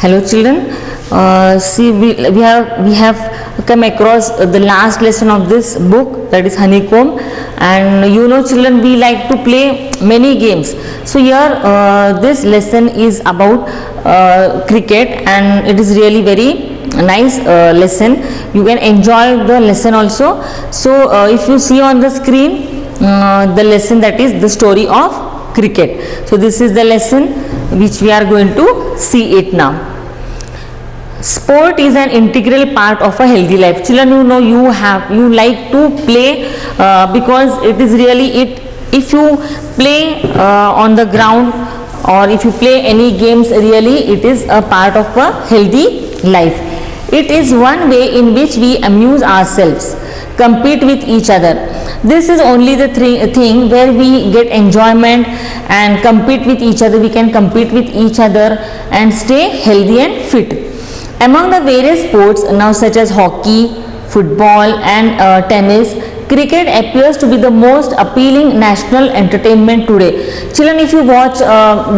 Hello children, see we have come across the last lesson of this book, that is Honeycomb, and you know children, we like to play many games. So here this lesson is about cricket, and it is really very nice lesson. You can enjoy the lesson also. So if you see on the screen the lesson, that is the story of cricket. So this is the lesson which we are going to see it now. Sport is an integral part of a healthy life. Children, you know, you like to play because it is really if you play on the ground, or if you play any games, really it is a part of a healthy life. It is one way in which we amuse ourselves, compete with each other. This is only the thing where we get enjoyment and compete with each other. We can compete with each other and stay healthy and fit. Among the various sports now, such as hockey, football and tennis, cricket appears to be the most appealing national entertainment today. Children, if you watch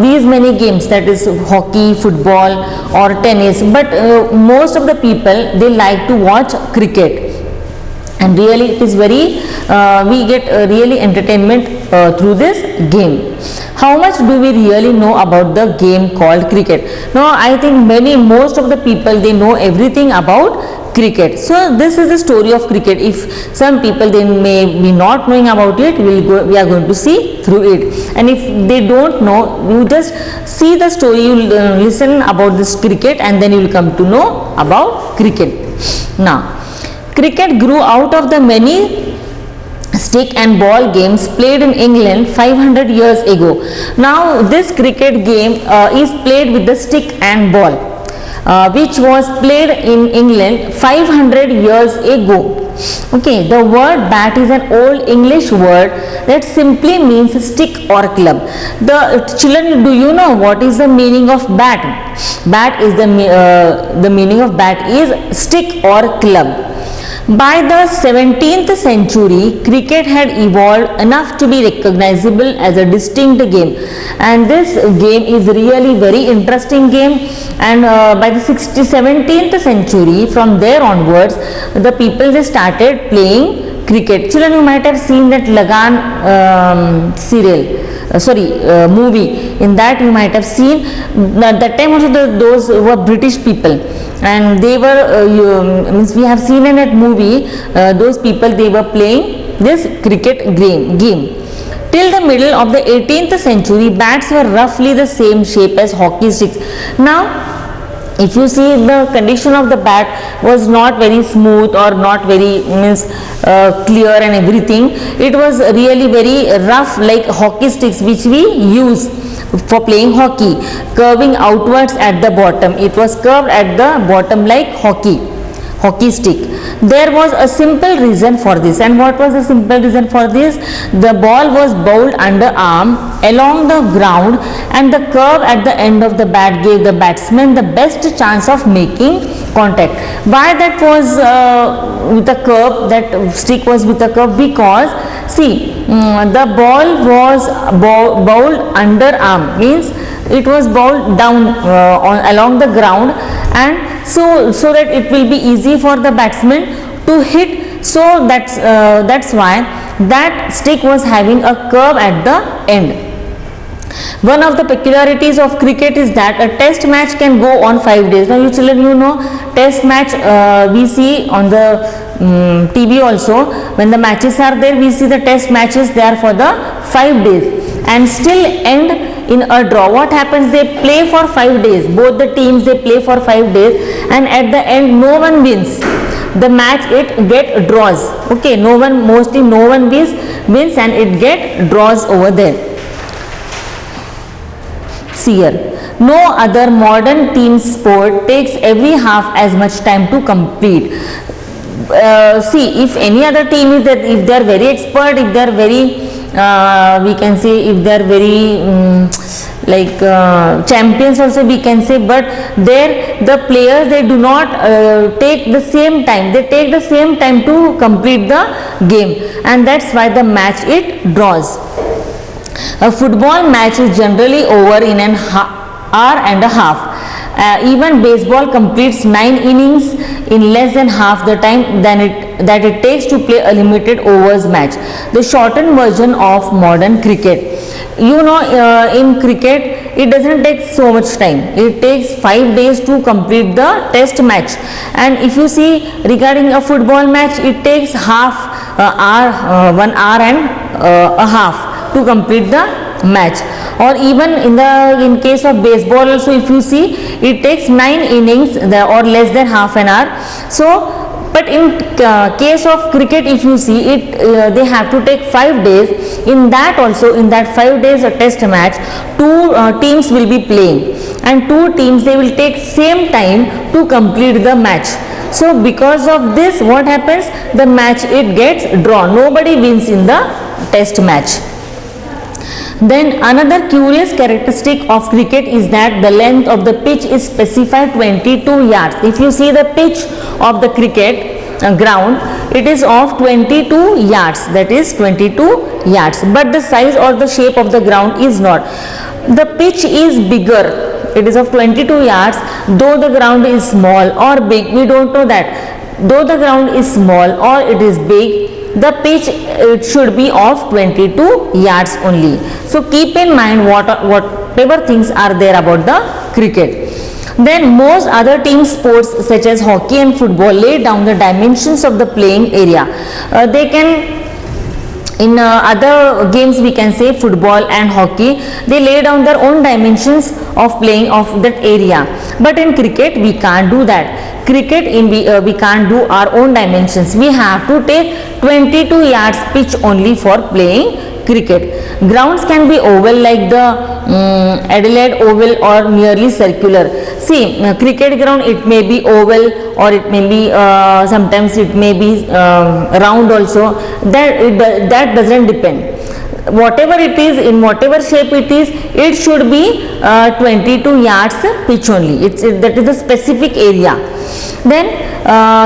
these many games, that is hockey, football or tennis, but most of the people, they like to watch cricket, and really it is very we get really entertainment through this game. How much do we really know about the game called cricket? Now I think most of the people, they know everything about cricket. So this is the story of cricket. If some people, they may be not knowing about it, we are going to see through it. And if they don't know, you just see the story, you listen about this cricket, and then you will come to know about cricket. Now cricket grew out of the many stick and ball games played in England 500 years ago. Now this cricket game is played with the stick and ball, which was played in England 500 years ago. Okay, the word bat is an old English word that simply means stick or club. The children, do you know what is the meaning of bat? Bat is the meaning of bat is stick or club. By the 17th century, cricket had evolved enough to be recognizable as a distinct game, and this game is really very interesting game. And by the 17th century, from there onwards, the people, they started playing cricket. Children, you might have seen that Lagan movie. In that you might have seen, at that time also those were British people, and they were we have seen in that movie those people, they were playing this cricket game. Till the middle of the 18th century, bats were roughly the same shape as hockey sticks. Now if you see, the condition of the bat was not very smooth or not very clear and everything. It was really very rough, like hockey sticks which we use for playing hockey, curving outwards at the bottom. It was curved at the bottom like hockey stick. There was a simple reason for this. And what was the simple reason for this? The ball was bowled under arm along the ground, and the curve at the end of the bat gave the batsman the best chance of making contact. Why that was with a curve, that stick was with a curve? Because see, the ball was bowled under arm, means it was bowled down along the ground, and so that it will be easy for the batsman to hit. So that's why that stick was having a curve at the end. One of the peculiarities of cricket is that a test match can go on 5 days. Now you children, you know, test match we see on the TV also. When the matches are there, we see the test matches there for the 5 days and still end in a draw. What happens? They play for 5 days. Both the teams, they play for 5 days, and at the end no one wins the match. It get draws. Okay, mostly no one wins and it get draws over there. See here, no other modern team sport takes every half as much time to complete. See, if any other team is that, if they are very expert, if they are very we can say, if they are very champions also we can say, but there the players, they do not take the same time. They take the same time to complete the game, and that's why the match it draws. A football match is generally over in an hour and a half, Even baseball completes 9 innings in less than half the time that it takes to play a limited overs match, the shortened version of modern cricket. In cricket it doesn't take so much time. It takes 5 days to complete the test match, and if you see regarding a football match, it takes half hour, 1 hour and a half to complete the match. Or even in case of baseball also, if you see, it takes 9 innings or less than half an hour. So but in case of cricket, if you see it, they have to take 5 days. In that 5 days a test match, 2 teams will be playing, and 2 teams, they will take same time to complete the match. So because of this, what happens, the match, it gets drawn, nobody wins in the test match. Then another curious characteristic of cricket is that the length of the pitch is specified 22 yards. If you see the pitch of the cricket ground, it is of 22 yards, that is 22 yards, but the size or the shape of the ground is not. The pitch is bigger, it is of 22 yards, though the ground is small or big, we don't know that. Though the ground is small or it is big, the pitch, it should be of 22 yards only. So keep in mind whatever things are there about the cricket. Then most other team sports such as hockey and football lay down the dimensions of the playing area. They can, in other games we can say football and hockey, they lay down their own dimensions of playing of that area, but in cricket we can't do that. Cricket, we can't do our own dimensions. We have to take 22 yards pitch only for playing cricket. Grounds can be oval like the Adelaide Oval or nearly circular. See, cricket ground, it may be oval or it may be sometimes it may be round also. That doesn't depend. Whatever it is, in whatever shape it is, it should be 22 yards pitch only. That is the specific area. Then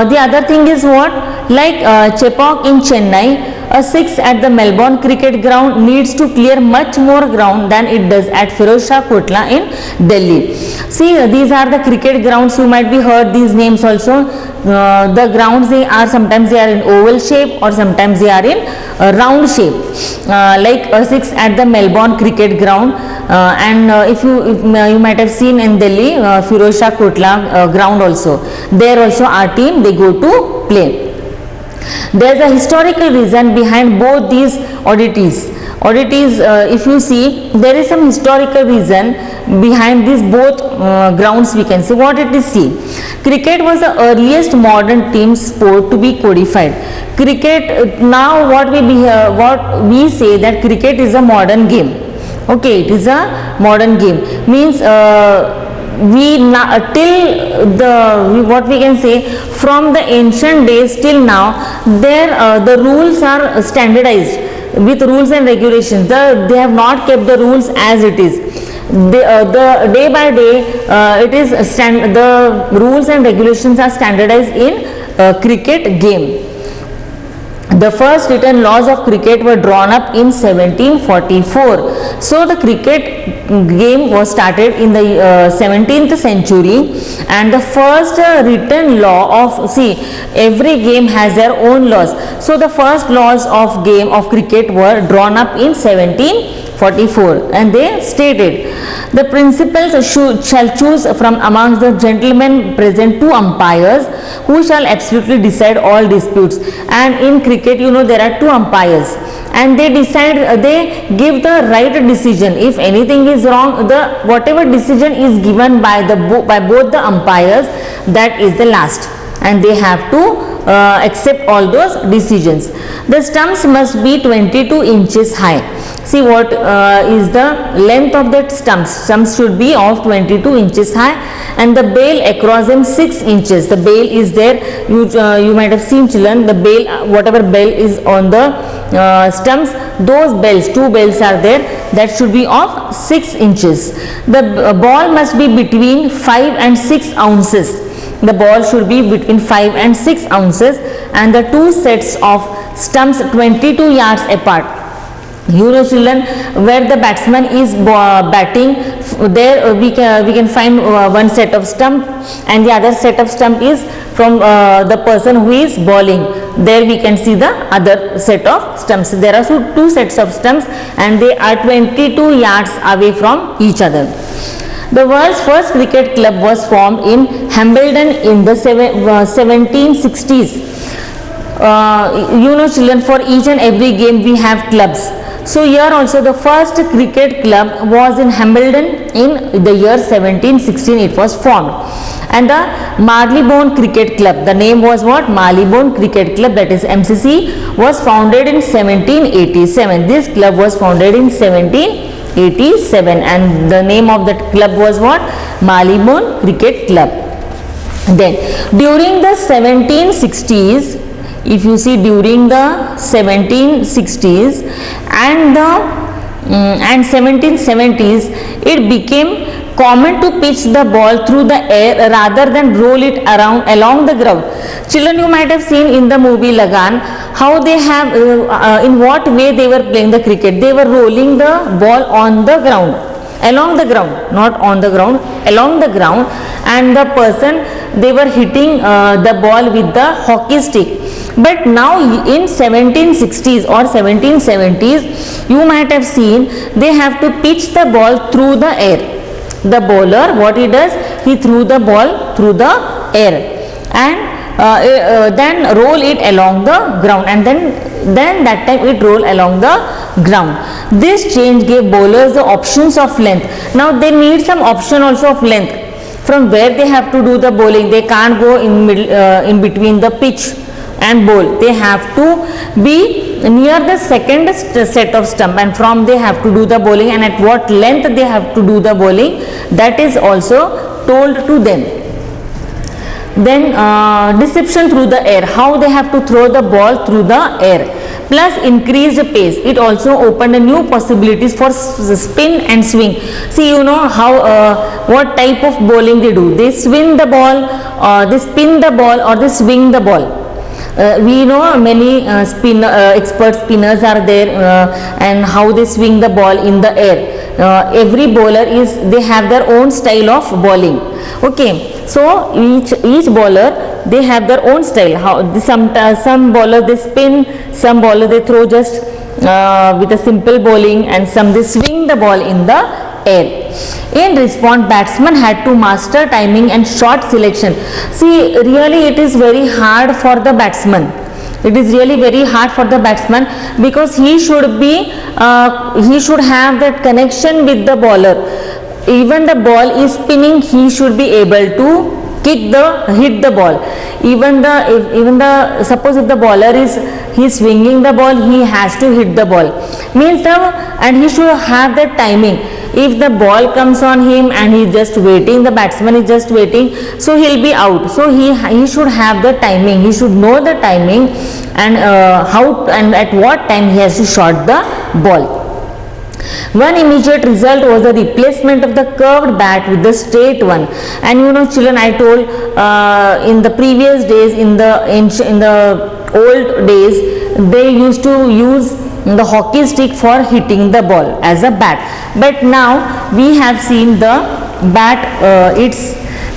the other thing is what, like Chepauk in Chennai, a 6 at the Melbourne cricket ground needs to clear much more ground than it does at Firozshah Kotla in Delhi. See, these are the cricket grounds. You might be heard these names also. The grounds, they are sometimes they are in oval shape or sometimes they are in round shape, like a 6 at the Melbourne cricket ground, and if you might have seen in Delhi Firozshah Kotla ground also, there also our team, they go to play. There is a historical reason behind both these oddities. If you see, there is some historical reason behind these both grounds, we can say. What it is, see, cricket was the earliest modern team sport to be codified. Cricket, now what we say that cricket is a modern game. Okay, it is a modern game, means what we can say, from the ancient days till now, the rules are standardized with rules and regulations. They have not kept the rules as it is. The day by day, the rules and regulations are standardized in cricket game. The first written laws of cricket were drawn up in 1744. So the cricket game was started in the 17th century, and the first written law of, see, every game has their own laws. So the first laws of game of cricket were drawn up in 1744, and they stated, the principals shall choose from amongst the gentlemen present 2 umpires who shall absolutely decide all disputes. And in cricket, there are 2 umpires, and they decide, they give the right decision. If anything is wrong, whatever decision is given by both the umpires, that is the last, and they have to accept all those decisions. The stumps must be 22 inches high. See, what is the length of that stumps? Stumps should be of 22 inches high, and the bail across them 6 inches. The bail is there. You might have seen, children, the bail, whatever bail is on the stumps, those bails, 2 bails are there, that should be of 6 inches. The ball must be between 5 and 6 ounces. The ball should be between 5 and 6 ounces, and the 2 sets of stumps 22 yards apart. Children, where the batsman is batting there we can find one set of stump, and the other set of stump is from the person who is bowling. There we can see the other set of stumps. There are two sets of stumps, and they are 22 yards away from each other. The world's first cricket club was formed in Hambledon in the 1760s. Children, for each and every game we have clubs. So here also the first cricket club was in Hambledon in the year 1716 it was formed. And the Marylebone Cricket Club, the name was what? Marylebone Cricket Club, that is MCC, was founded in 1787. This club was founded in 1787, and the name of that club was what? Marylebone Cricket Club. Then during the 1760s, if you see, during the 1760s and 1770s, it became common to pitch the ball through the air rather than roll it around along the ground. Children, you might have seen in the movie Lagan how they have in what way they were playing the cricket. They were rolling the ball on the ground, along the ground, not on the ground, along the ground, and the person, they were hitting the ball with the hockey stick. But now in 1760s or 1770s, you might have seen they have to pitch the ball through the air. The bowler, what he does, he threw the ball through the air and then roll it along the ground, and then that time it roll along the ground. This change gave bowlers the options of length. Now they need some option also of length. From where they have to do the bowling, they can't go in between the pitch and bowl. They have to be near the second set of stump, and from they have to do the bowling, and at what length they have to do the bowling, that is also told to them. Then deception through the air, how they have to throw the ball through the air, plus increased pace. It also opened new possibilities for spin and swing. See, you know how what type of bowling they do. They swing the ball, they spin the ball, or they swing the ball. We know many expert spinners are there, and how they swing the ball in the air. Every bowler they have their own style of bowling. Okay, so each bowler, they have their own style. How some bowlers they spin, some bowlers they throw just with a simple bowling, and some they swing the ball in the air. In response, batsmen had to master timing and shot selection. See, really it is very hard for the batsman. It is really very hard for the batsman, because he should have that connection with the bowler. Even the ball is spinning, he should be able to hit the ball. Suppose if the bowler is swinging the ball, he has to hit the ball. And he should have that timing. If the ball comes on him and he is just waiting, the batsman is just waiting, so he will be out. So he should have the timing. He should know the timing, and how and at what time he has to shot the ball. One immediate result was the replacement of the curved bat with the straight one. And children, I told in the previous days, in the old days, they used to use the hockey stick for hitting the ball as a bat. But now we have seen the bat,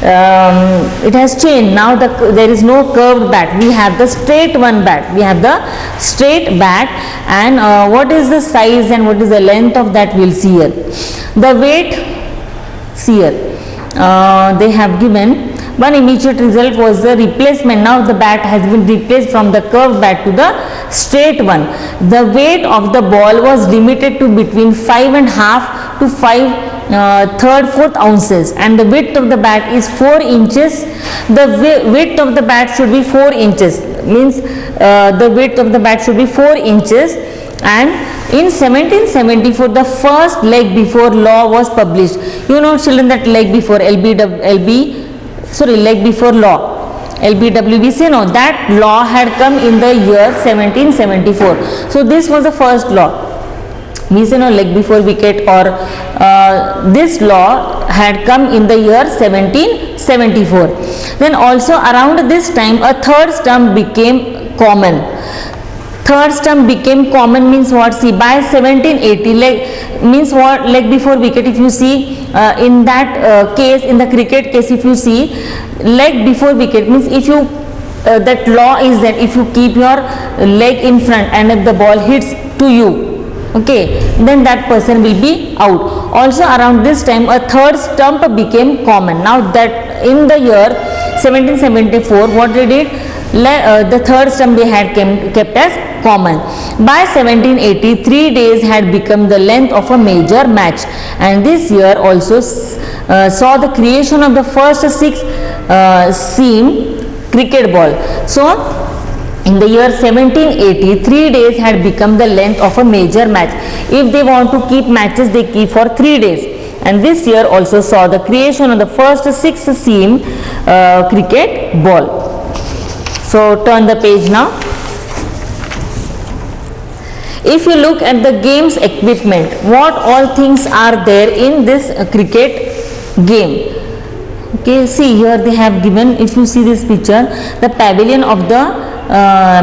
it has changed. Now there is no curved bat. We have the straight one bat. We have the straight bat, and what is the size and what is the length of that, we'll see here. The weight, see here, they have given. One immediate result was the replacement. Now the bat has been replaced from the curved bat to the straight one. The weight of the ball was limited to between 5.5 to 5/4 ounces, and the width of the bat is 4 inches. The width of the bat should be 4 inches. Means the width of the bat should be 4 inches. And in 1774, the first leg before law was published. Children, that leg before leg before law, LBW, say no, that law had come in the year 1774. So this was the first law. We say no, leg before wicket, or this law had come in the year 1774. Then also around this time, a third stump became common. third stump became common means what? See, by 1780, like means what? Leg before wicket. If you see in that case, in the cricket case, if you see leg before wicket means if you that law is that if you keep your leg in front and if the ball hits to you, okay, then that person will be out. Also around this time a third stump became common. Now that in the year 1774, what they did, the third stump they had kept as common. By 1780, 3 days had become the length of a major match, and this year also saw the creation of the first 6-seam cricket ball. So in the year 1780, 3 days had become the length of a major match. If they want to keep matches, they keep for 3 days. And this year also saw the creation of the first 6-seam cricket ball. So turn the page now. If you look at the game's equipment, what all things are there in this cricket game? Okay, see here they have given, if you see this picture, the pavilion of the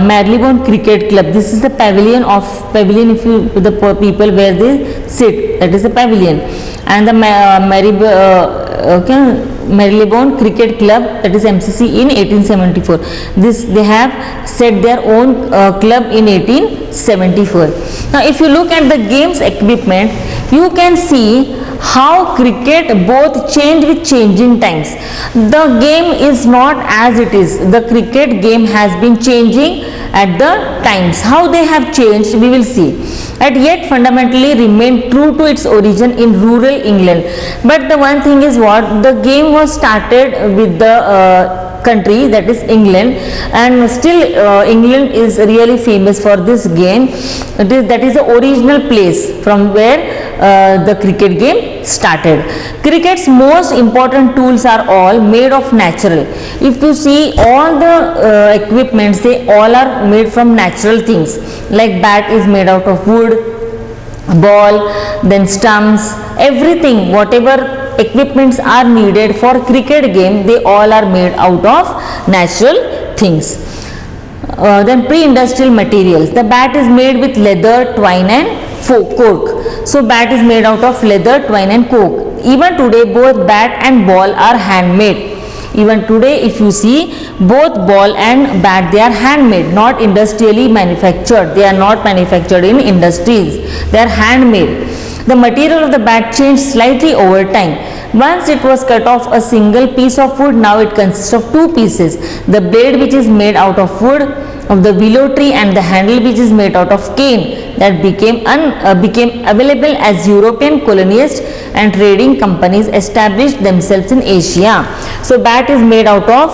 Marylebone Cricket Club. This is the pavilion if you the people where they sit, that is the pavilion. And the Marylebone Cricket Club, that is MCC, in 1874. This they have set their own club in 1874. Now if you look at the game's equipment, you can see how cricket both change with changing times. The game is not as it is. The cricket game has been changing at the times. How they have changed, we will see. And yet fundamentally remain true to its origin in rural England. But the one thing is what? The game was started with the country, that is England, and still England is really famous for this game. That is the original place from where the cricket game started. Cricket's most important tools are all made of natural. If you see all the equipments, they all are made from natural things. Like bat is made out of wood, ball, then stumps, everything, whatever equipments are needed for cricket game, they all are made out of natural things. Then pre-industrial materials. The bat is made with leather, twine and cork. So bat is made out of leather, twine and cork. Even today both bat and ball are handmade. Even today if you see, both ball and bat, they are handmade, not industrially manufactured. They are not manufactured in industries. They are handmade. The material of the bat changed slightly over time. Once it was cut off a single piece of wood, now it consists of 2 pieces. The blade, which is made out of wood of the willow tree, and the handle, which is made out of cane, that became available as European colonists and trading companies established themselves in Asia. So bat is made out of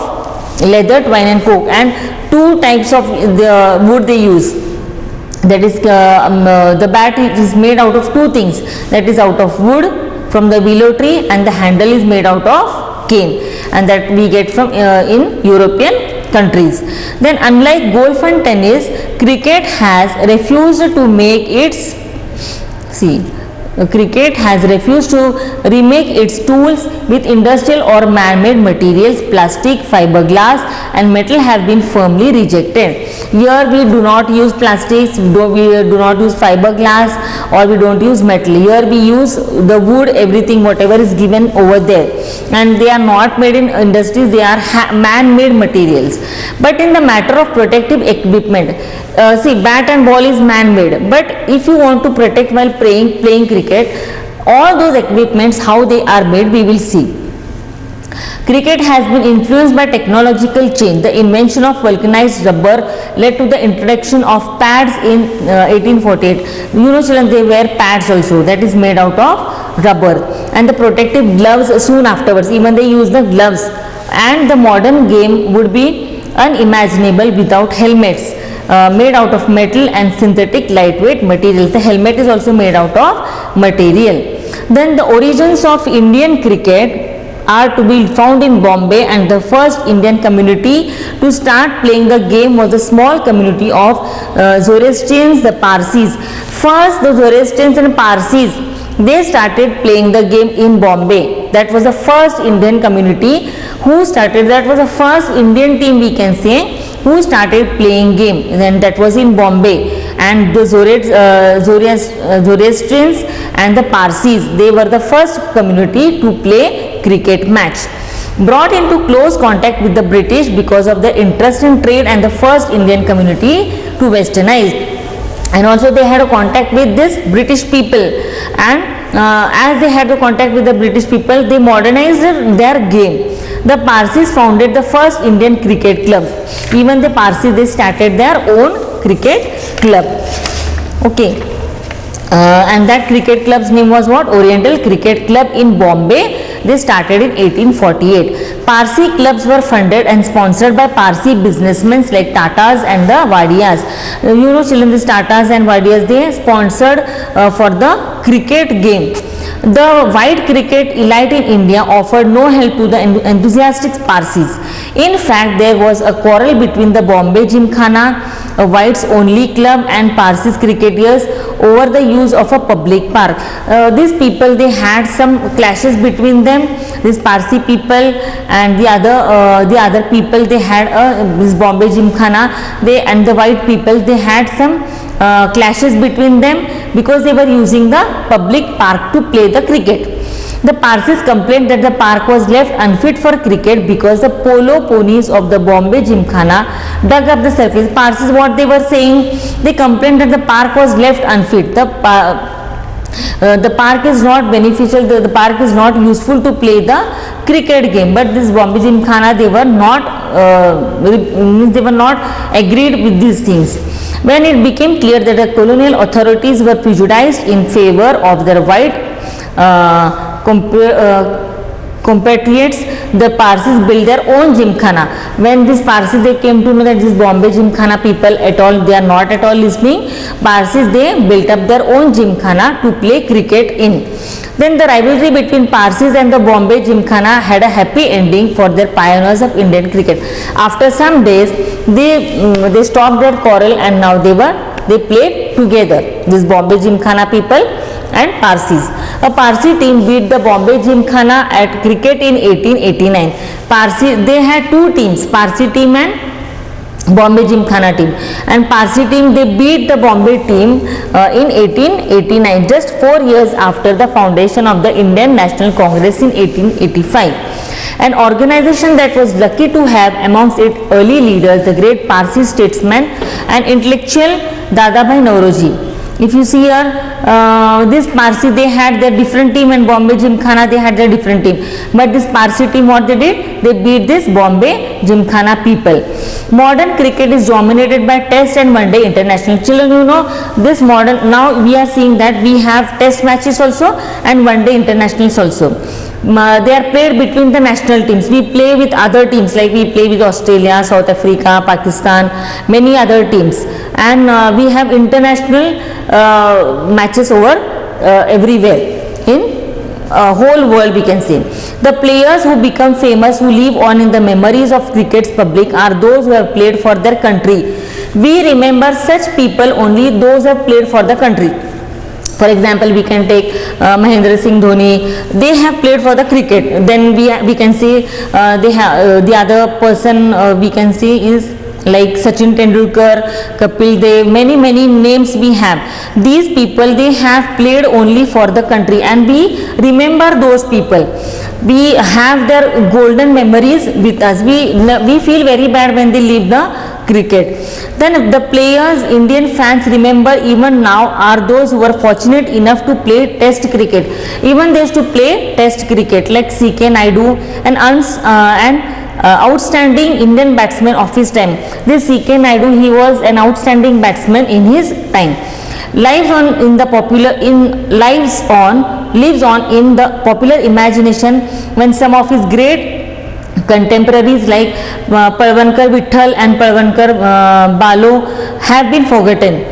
leather, twine and cork, and 2 types of the wood they use. That is the bat is made out of 2 things, that is out of wood from the willow tree, and the handle is made out of cane, and that we get from in European countries. Then unlike golf and tennis, cricket has refused to make its cricket has refused to remake its tools with industrial or man-made materials. Plastic, fiberglass and metal have been firmly rejected. Here we do not use plastics, we do not use fiberglass, or we don't use metal. Here we use the wood, everything, whatever is given over there, and they are not made in industries, they are man-made materials. But in the matter of protective equipment, see, bat and ball is man-made, but if you want to protect while playing cricket, all those equipments, how they are made, we will see. Cricket has been influenced by technological change. The invention of vulcanized rubber led to the introduction of pads in 1848. You know children, they wear pads also, that is made out of rubber, and the protective gloves soon afterwards, even they use the gloves. And the modern game would be unimaginable without helmets made out of metal and synthetic lightweight materials. The helmet is also made out of material. Then the origins of Indian cricket are to be found in Bombay, and the first Indian community to start playing the game was a small community of Zoroastrians, the Parsis. First the Zoroastrians and Parsis, they started playing the game in Bombay. That was the first Indian community who started, that was the first Indian team we can say who started playing game, and that was in Bombay. And the Zoroastrians and the Parsis, they were the first community to play cricket match. Brought into close contact with the British because of the interest in trade and the first Indian community to westernize. And also they had a contact with this British people, and as they had the contact with the British people, they modernized their game. The Parsis founded the first Indian cricket club. Even the Parsis, they started their own cricket club. Okay. And that cricket club's name was what? Oriental Cricket Club in Bombay. They started in 1848. Parsi clubs were funded and sponsored by Parsi businessmen like Tatas and the Wadias. You know children, these Tatas and Wadias, they sponsored for the cricket game. The white cricket elite in India offered no help to the enthusiastic Parsis. In fact, there was a quarrel between the Bombay Gymkhana, a whites only club, and Parsis cricketers over the use of a public park. These people, they had some clashes between them. These Parsi people and the other people, they had this Bombay Gymkhana. They and the white people, they had some clashes between them because they were using the public park to play the cricket. The Parsis complained that the park was left unfit for cricket because the polo ponies of the Bombay Gymkhana dug up the surface. Parsis, what they were saying, they complained that the park was left unfit. The park is not beneficial, the park is not useful to play the cricket game. But this Bombay Gymkhana, they were not agreed with these things. When it became clear that the colonial authorities were prejudiced in favor of their white compatriots, the Parsis built their own Gymkhana. When these Parsis, they came to know that this Bombay Gymkhana people at all, they are not at all listening, Parsis, they built up their own Gymkhana to play cricket in. Then the rivalry between Parsis and the Bombay Gymkhana had a happy ending for their pioneers of Indian cricket. After some days, they stopped their quarrel and now they played together, this Bombay Gymkhana people and Parsis. A Parsi team beat the Bombay Gymkhana at cricket in 1889. Parsi, they had two teams, Parsi team and Bombay Gymkhana team. And Parsi team, they beat the Bombay team in 1889, just 4 years after the foundation of the Indian National Congress in 1885. An organization that was lucky to have amongst its early leaders the great Parsi statesman and intellectual Dadabhai Naoroji. If you see here, this Parsi, they had their different team, and Bombay Gymkhana, they had their different team. But this Parsi team, what they did? They beat this Bombay Gymkhana people. Modern cricket is dominated by test and one day international. Children, you know, this modern, now we are seeing that we have test matches also and one day internationals also. They are played between the national teams. We play with other teams, like we play with Australia, South Africa, Pakistan, many other teams. And we have international matches over everywhere in whole world, we can say. The players who become famous, who live on in the memories of cricket's public, are those who have played for their country. We remember such people only those who have played for the country. For example, we can take Mahendra Singh Dhoni. They have played for the cricket. Then we can say they have the other person we can see is like Sachin Tendulkar, Kapil Dev, many names we have. These people, they have played only for the country, and we remember those people. We have their golden memories with us. We feel very bad when they leave the cricket. Then the players Indian fans remember even now are those who were fortunate enough to play test cricket. Even they used to play test cricket, like C.K. Naidu, and outstanding Indian batsman of his time. This C.K. Naidu, he was an outstanding batsman in his time. Lives on in the popular imagination when some of his great contemporaries like Palwankar Vitthal and Palwankar Balu have been forgotten.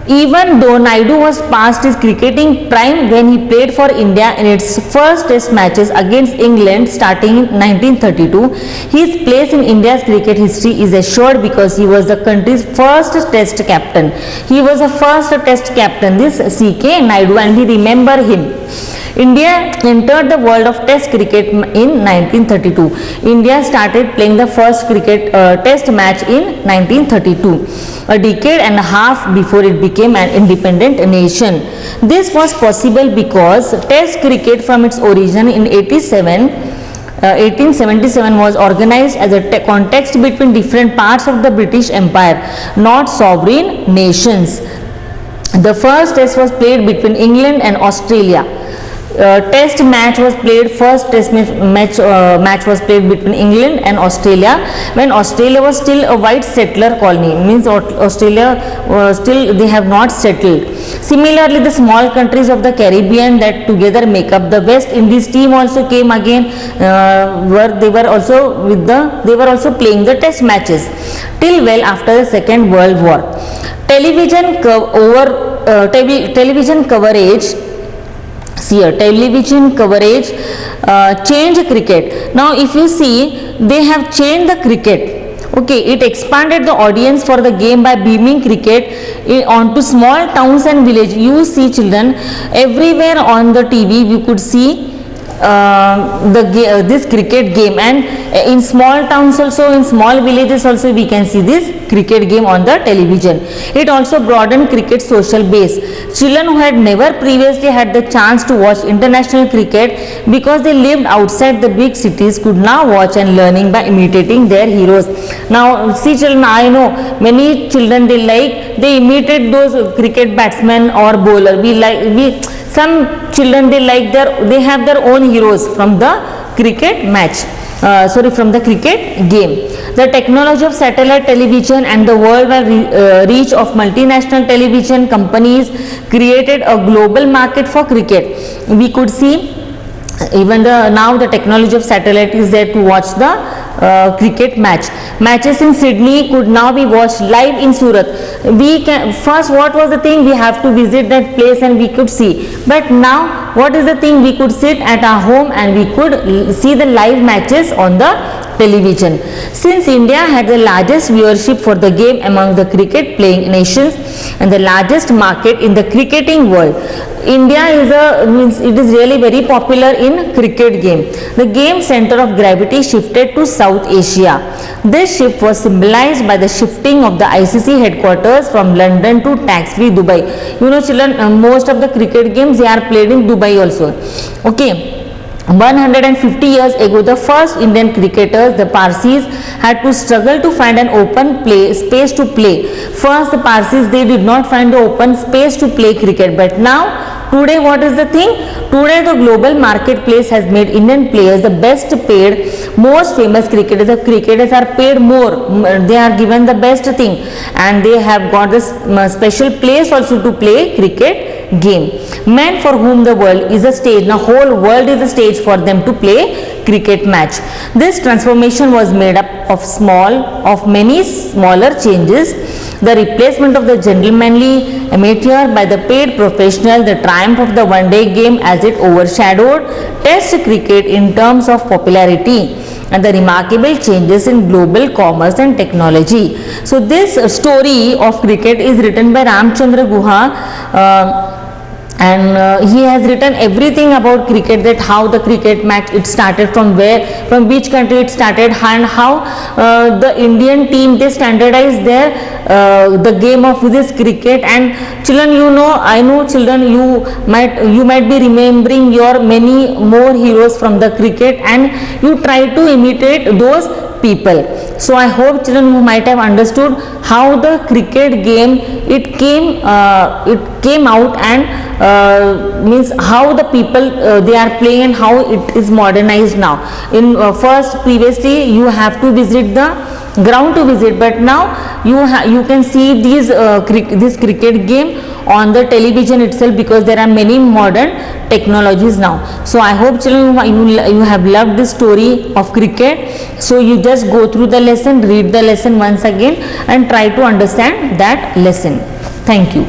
Even though Naidu was past his cricketing prime when he played for India in its first test matches against England starting in 1932, his place in India's cricket history is assured because he was the country's first test captain. He was the first test captain, this C.K. Naidu, and we remember him. India entered the world of Test cricket in 1932. India started playing the first cricket Test match in 1932, a decade and a half before it became an independent nation. This was possible because Test cricket from its origin in 1877 was organized as a contest between different parts of the British Empire, not sovereign nations. The first test was played between England and Australia. Test match was played, first test match was played between England and Australia when Australia was still a white settler colony, means Australia still they have not settled. Similarly, the small countries of the Caribbean that together make up the West Indies team also came again, they were also playing the test matches till well after the Second World War. Television coverage changed cricket. Now if you see, they have changed the cricket. Okay, it expanded the audience for the game by beaming cricket onto small towns and villages. You see children, everywhere on the TV you could see this cricket game, and in small towns also, in small villages also we can see this cricket game on the television. It also broadened cricket social base. Children who had never previously had the chance to watch international cricket because they lived outside the big cities could now watch and learning by imitating their heroes. Now see children, I know many children they imitate those cricket batsmen or bowler. Some children they have their own heroes from the cricket match, from the cricket game. The technology of satellite television and the worldwide reach of multinational television companies created a global market for cricket. We could see even now the technology of satellite is there to watch the cricket matches in Sydney could now be watched live in Surat. First, what was the thing, we have to visit that place and we could see, but now what is the thing, we could sit at our home and we could see the live matches on the television. Since India had the largest viewership for the game among the cricket playing nations and the largest market in the cricketing world, India it is really very popular in cricket game. The game center of gravity shifted to South Asia. This shift was symbolized by the shifting of the ICC headquarters from London to tax-free Dubai. You know children, most of the cricket games they are played in Dubai also. Okay. 150 years ago, the first Indian cricketers, the Parsis, had to struggle to find an open space to play. First, the Parsis, they did not find the open space to play cricket, but now, today what is the thing? Today the global marketplace has made Indian players the best paid, most famous cricketers. The cricketers are paid more, they are given the best thing, and they have got this special place also to play cricket game. Men for whom the world is a stage, now whole world is a stage for them to play cricket match. This transformation was made up of many smaller changes: the replacement of the gentlemanly amateur by the paid professional, the triumph of the one-day game as it overshadowed Test cricket in terms of popularity, and the remarkable changes in global commerce and technology. So this story of cricket is written by Ramchandra Guha, and he has written everything about cricket, that how the cricket match it started, from which country it started, and how the Indian team they standardized their the game of this cricket. And children, you know, I know children, you might be remembering your many more heroes from the cricket, and you try to imitate those people. So I hope children you might have understood how the cricket game it came out, and means how the people they are playing and how it is modernized now. In previously you have to visit the ground to visit, but now you can see this cricket game on the television itself, because there are many modern technologies now. So I hope children you have loved this story of cricket. So you just go through the lesson, read the lesson once again and try to understand that lesson. Thank you.